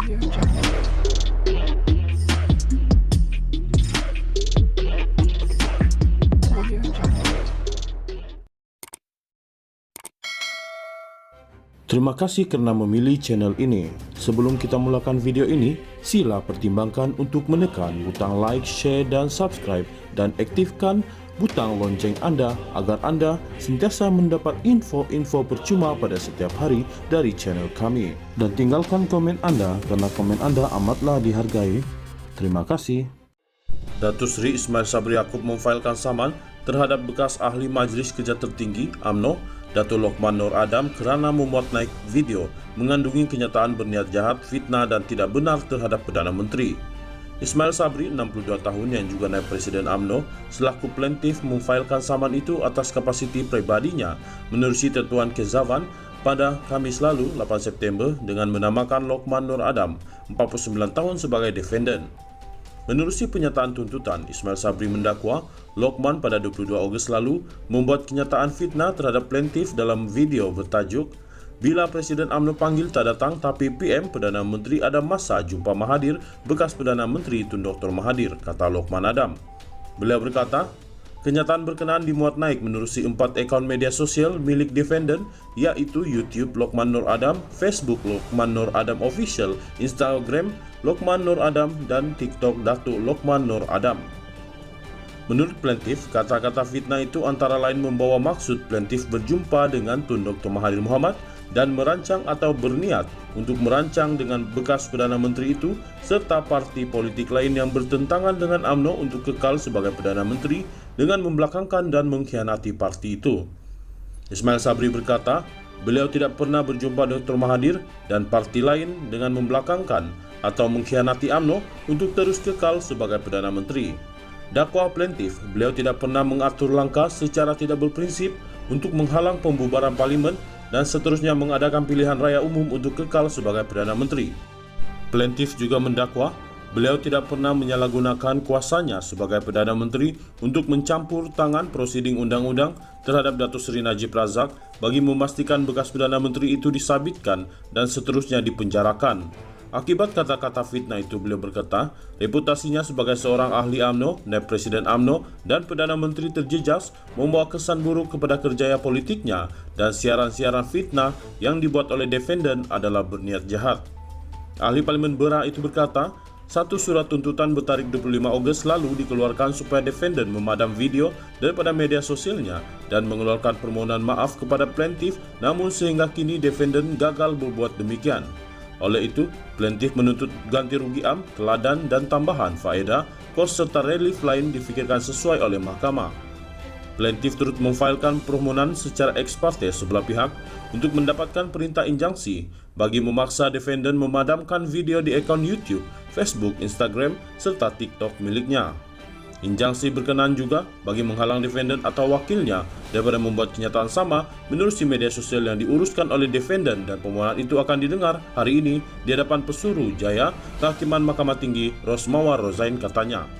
Terima kasih karena memilih channel ini. Sebelum kita mulakan video ini, sila pertimbangkan untuk menekan butang like, share, dan subscribe, dan aktifkan butang lonceng Anda agar Anda sentiasa mendapat info-info percuma pada setiap hari dari channel kami. Dan tinggalkan komen Anda karena komen Anda amatlah dihargai. Terima kasih. Datuk Seri Ismail Sabri Yaakob memfailkan saman terhadap bekas ahli Majlis Kerja Tertinggi UMNO Datuk Lokman Nur Adam kerana memuat naik video mengandungi kenyataan berniat jahat, fitnah dan tidak benar terhadap Perdana Menteri. Ismail Sabri, 62 tahun yang juga naib Presiden UMNO, selaku plaintiff memfailkan saman itu atas kapasiti pribadinya menerusi Ketentuan Kezavan pada Khamis lalu 8 September dengan menamakan Lokman Nur Adam, 49 tahun sebagai defendant. Menerusi pernyataan tuntutan, Ismail Sabri mendakwa Lokman pada 22 Ogos lalu membuat kenyataan fitnah terhadap plaintiff dalam video bertajuk "Bila Presiden UMNO panggil tak datang tapi PM Perdana Menteri ada masa jumpa Mahathir bekas Perdana Menteri Tun Dr. Mahathir," kata Lokman Adam. Beliau berkata, kenyataan berkenaan dimuat naik menerusi 4 akaun media sosial milik defendant, yaitu YouTube Lokman Nur Adam, Facebook Lokman Nur Adam Official, Instagram Lokman Nur Adam, dan TikTok Datuk Lokman Nur Adam. Menurut plaintiff, kata-kata fitnah itu antara lain membawa maksud plaintiff berjumpa dengan Tun Dr. Mahathir Mohamad dan merancang atau berniat untuk merancang dengan bekas Perdana Menteri itu serta parti politik lain yang bertentangan dengan UMNO untuk kekal sebagai Perdana Menteri dengan membelakangkan dan mengkhianati parti itu. Ismail Sabri berkata, beliau tidak pernah berjumpa Dr. Mahathir dan parti lain dengan membelakangkan atau mengkhianati UMNO untuk terus kekal sebagai Perdana Menteri. Dakwa plaintiff, beliau tidak pernah mengatur langkah secara tidak berprinsip untuk menghalang pembubaran parlimen dan seterusnya mengadakan pilihan raya umum untuk kekal sebagai Perdana Menteri. Plaintiff juga mendakwa, beliau tidak pernah menyalahgunakan kuasanya sebagai Perdana Menteri untuk mencampur tangan prosiding undang-undang terhadap Datuk Seri Najib Razak bagi memastikan bekas Perdana Menteri itu disabitkan dan seterusnya dipenjarakan. Akibat kata-kata fitnah itu, beliau berkata, reputasinya sebagai seorang ahli UMNO, naib Presiden UMNO, dan Perdana Menteri terjejas membawa kesan buruk kepada kerjaya politiknya dan siaran-siaran fitnah yang dibuat oleh defendant adalah berniat jahat. Ahli Parlimen Berak itu berkata, satu surat tuntutan bertarikh 25 Ogos lalu dikeluarkan supaya defendant memadam video daripada media sosialnya dan mengeluarkan permohonan maaf kepada plaintiff, namun sehingga kini defendant gagal berbuat demikian. Oleh itu, plaintiff menuntut ganti rugi am, teladan dan tambahan faedah, kos serta relief lain difikirkan sesuai oleh mahkamah. Plaintiff turut memfailkan permohonan secara ex parte sebelah pihak untuk mendapatkan perintah injunksi bagi memaksa defendant memadamkan video di akaun YouTube, Facebook, Instagram, serta TikTok miliknya. Injunksi berkenaan juga bagi menghalang defendant atau wakilnya daripada membuat kenyataan sama menerusi media sosial yang diuruskan oleh defendant, dan permohonan itu akan didengar hari ini di hadapan Pesuruh Jaya Kehakiman Mahkamah Tinggi Rosmawar Rozain, katanya.